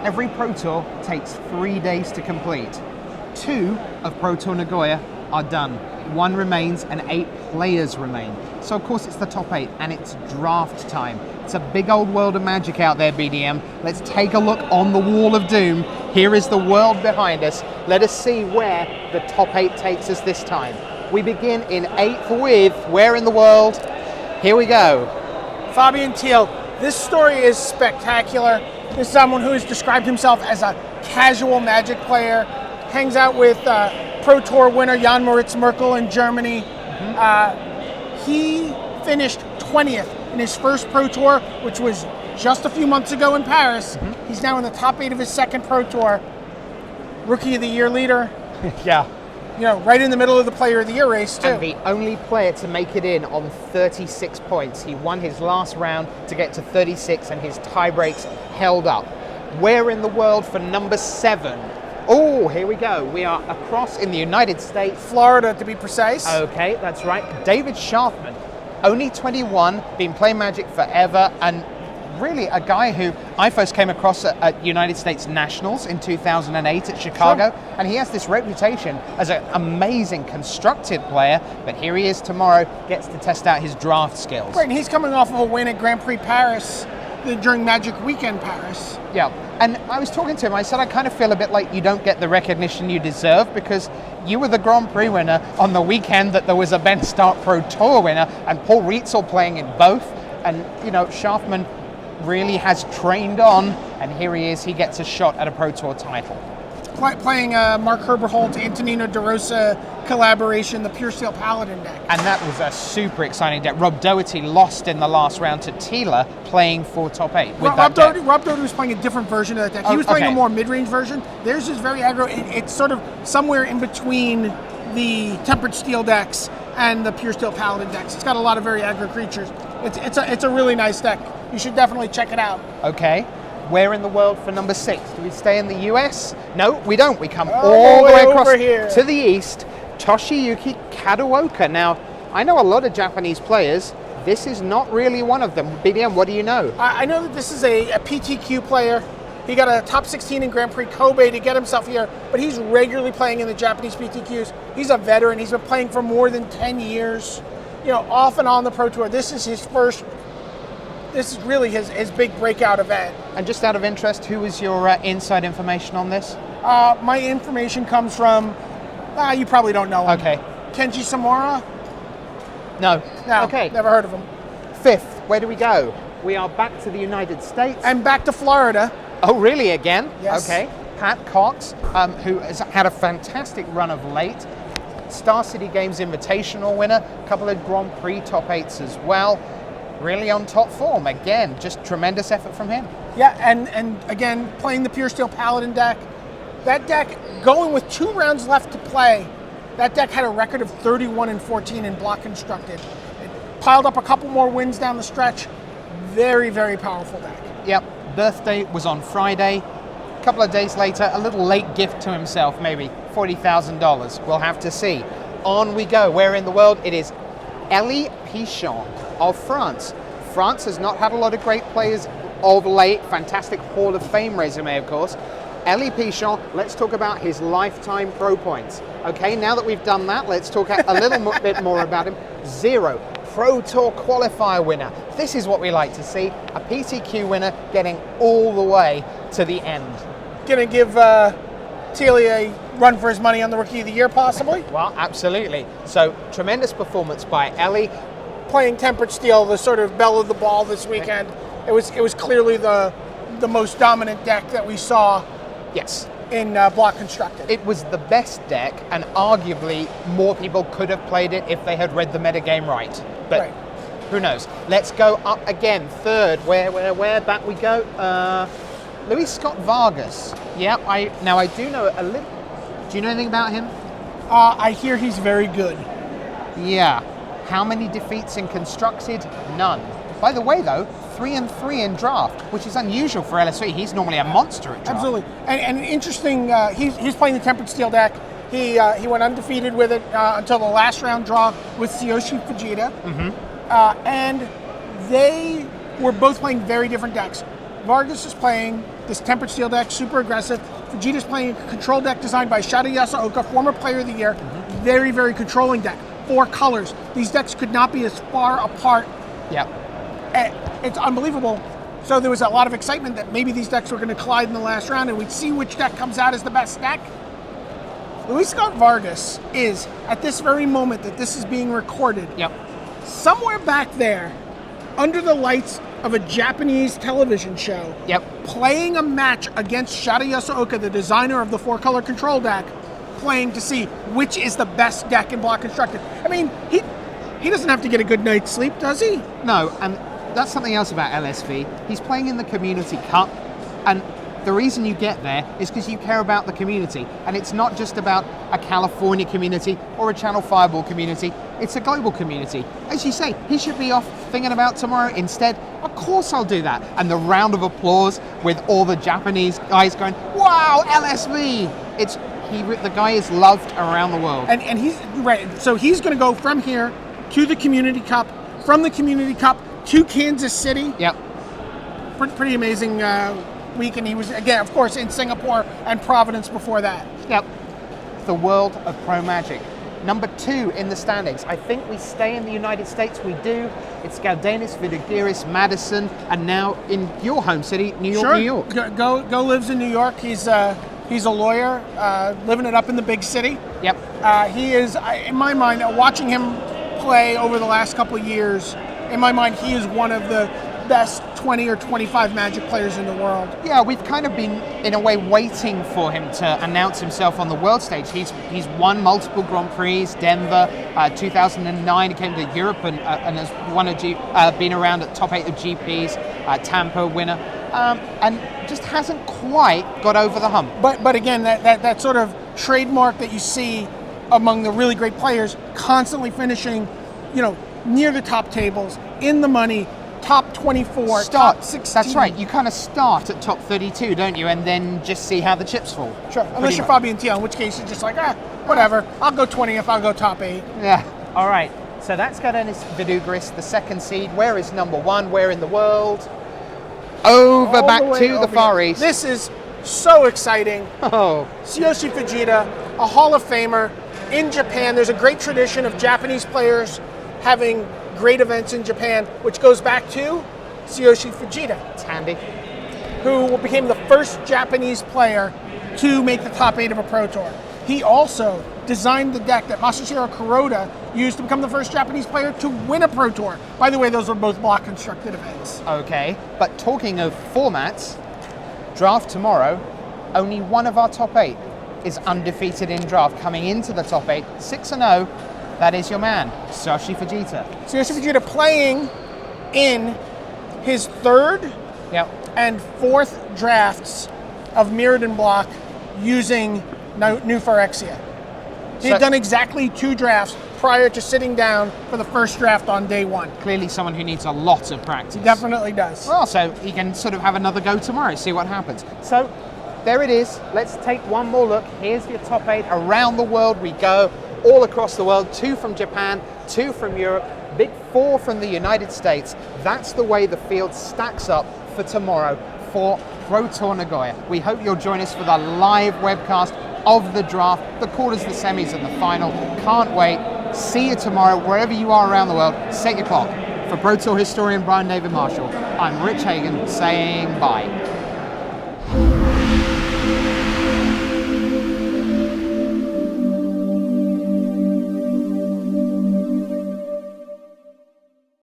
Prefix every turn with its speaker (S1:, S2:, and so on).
S1: Every Pro Tour takes 3 days to complete. 2 of Pro Tour Nagoya are done. 1 remains and 8 players remain. So of course it's the top 8 and it's draft time. It's a big old world of magic out there, BDM. Let's take a look on the wall of doom. Here is the world behind us. Let us see where the top 8 takes us this time. We begin in 8th with, where in the world? Here we go.
S2: Fabian Thiel. This story is spectacular. This is someone who has described himself as a casual Magic player, hangs out with Pro Tour winner Jan Moritz Merkel in Germany. He finished 20th in his first Pro Tour, which was just a few months ago in Paris. He's now in the top 8 of his second Pro Tour. Rookie of the Year leader.
S1: Yeah.
S2: You know, right in the middle of the Player of the Year race, too.
S1: And the only player to make it in on 36 points. He won his last round to get to 36 and his tie breaks held up. Where in the world for number 7? Oh, here we go. We are across in the United States.
S2: Florida, to be precise.
S1: Okay, that's right. David Sharman, only 21, been playing Magic forever, and really a guy who I first came across at United States Nationals in 2008 at Chicago, and he has this reputation as an amazing constructed player, but here he is tomorrow, gets to test out his draft skills.
S2: Right, and he's coming off of a win at Grand Prix Paris during Magic Weekend Paris.
S1: Yeah, and I was talking to him, I said I kind of feel a bit like you don't get the recognition you deserve because you were the Grand Prix winner on the weekend that there was a Ben Stark Pro Tour winner and Paul Rietzel playing in both, and you know, Schaffman really has trained on, and here he is, he gets a shot at a Pro Tour title.
S2: Playing Mark Herberholt, Antonino DeRosa collaboration, the Pure Steel Paladin deck.
S1: And that was a super exciting deck. Rob Doherty lost in the last round to Tila playing for top 8 with
S2: Rob Doherty was playing a different version of that deck. He was playing a more mid-range version. Theirs is very aggro. It's sort of somewhere in between the Tempered Steel decks and the Pure Steel Paladin decks. It's got a lot of very aggro creatures. It's a really nice deck. You should definitely check it out.
S1: Okay. Where in the world for number 6? Do we stay in the US? No, we don't. We come all the way across
S2: here
S1: to the east. Toshiyuki Kadowoka. Now, I know a lot of Japanese players. This is not really one of them. BDM, what do you know?
S2: I know that this is a PTQ player. He got a top 16 in Grand Prix Kobe to get himself here, but he's regularly playing in the Japanese PTQs. He's a veteran. He's been playing for more than 10 years, you know, off and on the Pro Tour. This is really his big breakout event.
S1: And just out of interest, who is your inside information on this?
S2: My information comes from, you probably don't know him.
S1: Okay.
S2: Kenji Samura?
S1: No.
S2: Okay. Never heard of him.
S1: 5th, where do we go? We are back to the United States.
S2: And back to Florida.
S1: Oh, really, again?
S2: Yes.
S1: Okay. Pat Cox, who has had a fantastic run of late. Star City Games Invitational winner, a couple of Grand Prix top 8s as well. Really on top form. Again, just tremendous effort from him.
S2: Yeah, and again, playing the Pure Steel Paladin deck. That deck, going with 2 rounds left to play, that deck had a record of 31-14 in block constructed. It piled up a couple more wins down the stretch. Very, very powerful deck.
S1: Yep, birthday was on Friday. A couple of days later, a little late gift to himself, maybe $40,000. We'll have to see. On we go. Where in the world? It is Elie Pichon of France. France has not had a lot of great players of late. Fantastic Hall of Fame resume, of course. Elie Pichon, let's talk about his lifetime pro points. Okay, now that we've done that, let's talk a little bit more about him. 0 Pro Tour Qualifier winner. This is what we like to see. A PTQ winner getting all the way to the end.
S2: Gonna give Telia a run for his money on the Rookie of the Year, possibly?
S1: Well, absolutely. So, tremendous performance by Elie.
S2: Playing Tempered Steel, the sort of belle of the ball this weekend. It was clearly the most dominant deck that we saw.
S1: Yes.
S2: In block constructed.
S1: It was the best deck, and arguably more people could have played it if they had read the metagame right. But
S2: right.
S1: Who knows? Let's go up again. 3rd. Where? Back we go. Luis Scott-Vargas. Yeah, I do know a little. Do you know anything about him?
S2: I hear he's very good.
S1: Yeah. How many defeats in constructed? None. By the way, though, 3-3 in draft, which is unusual for LSV. He's normally a monster at draft.
S2: Absolutely. And interesting, he's playing the Tempered Steel deck. He went undefeated with it until the last round draw with Tsuyoshi Fujita. And they were both playing very different decks. Vargas is playing this tempered steel deck, super aggressive. Fujita's playing a control deck designed by Shada Yasuoka, former player of the year. Very, very controlling deck. 4 colors. These decks could not be as far apart.
S1: Yep.
S2: It's unbelievable. So there was a lot of excitement that maybe these decks were going to collide in the last round, and we'd see which deck comes out as the best deck. Luis Scott-Vargas is, at this very moment that this is being recorded, somewhere back there, under the lights of a Japanese television show, playing a match against Shada Yasuoka, the designer of the 4-color control deck, playing to see which is the best deck in Block Constructed. I mean, he doesn't have to get a good night's sleep, does he?
S1: No, and that's something else about LSV. He's playing in the Community Cup, and the reason you get there is because you care about the community. And it's not just about a California community or a Channel Fireball community, it's a global community. As you say, he should be off thinking about tomorrow instead. Of course I'll do that. And the round of applause with all the Japanese guys going, wow, LSV! The guy is loved around the world.
S2: And he's right. So he's going to go from here to the Community Cup, from the Community Cup to Kansas City.
S1: Yep.
S2: Pretty amazing week. And he was, again, of course, in Singapore and Providence before that.
S1: Yep. The world of Pro Magic. Number 2 in the standings. I think we stay in the United States. We do. It's Galdenis, Vidugiris, Madison, and now in your home city, New York, New York.
S2: Go lives in New York. He's a lawyer, living it up in the big city.
S1: Yep.
S2: He is, in my mind, watching him play over the last couple of years, in my mind, he is one of the best 20 or 25 Magic players in the world.
S1: Yeah, we've kind of been, in a way, waiting for him to announce himself on the world stage. He's won multiple Grand Prix, Denver, 2009, he came to Europe and has been around at top 8 of GPs, Tampa winner, and just hasn't quite got over the hump.
S2: But again, that sort of trademark that you see among the really great players, constantly finishing, near the top tables, in the money, top 24, top 16.
S1: That's right. You kind of start at top 32, don't you? And then just see how the chips fall.
S2: Sure. Unless you're Fabian Thiel, in which case you're just like, whatever. I'll go 20th, I'll go top 8.
S1: Yeah. All right. So that's Galdenis Vidugiris, the 2nd seed. Where is number 1? Where in the world? Back to the Far East.
S2: This is so exciting.
S1: Oh.
S2: Tsuyoshi Fujita, a Hall of Famer in Japan. There's a great tradition of Japanese players having great events in Japan, which goes back to Tsuyoshi Fujita.
S1: It's handy.
S2: Who became the first Japanese player to make the top 8 of a Pro Tour. He also designed the deck that Masashiro Kuroda used to become the first Japanese player to win a Pro Tour. By the way, those were both block constructed events.
S1: Okay, but talking of formats, draft tomorrow, only one of our top 8 is undefeated in draft. Coming into the top 8, 6-0, that is your man, Tsuyoshi Fujita.
S2: Tsuyoshi Fujita playing in his 3rd and 4th drafts of Mirrodin block using New Phyrexia. He had done exactly 2 drafts prior to sitting down for the first draft on day 1.
S1: Clearly someone who needs a lot of practice.
S2: He definitely does.
S1: Well, so he can sort of have another go tomorrow, see what happens. So there it is. Let's take one more look. Here's your top 8. Around the world we go. All across the world, 2 from Japan, 2 from Europe, big 4 from the United States. That's the way the field stacks up for tomorrow for Pro Tour Nagoya. We hope you'll join us for the live webcast of the draft, the quarters, the semis, and the final. Can't wait. See you tomorrow, wherever you are around the world. Set your clock. For Pro Tour historian Brian David-Marshall, I'm Rich Hagon saying bye.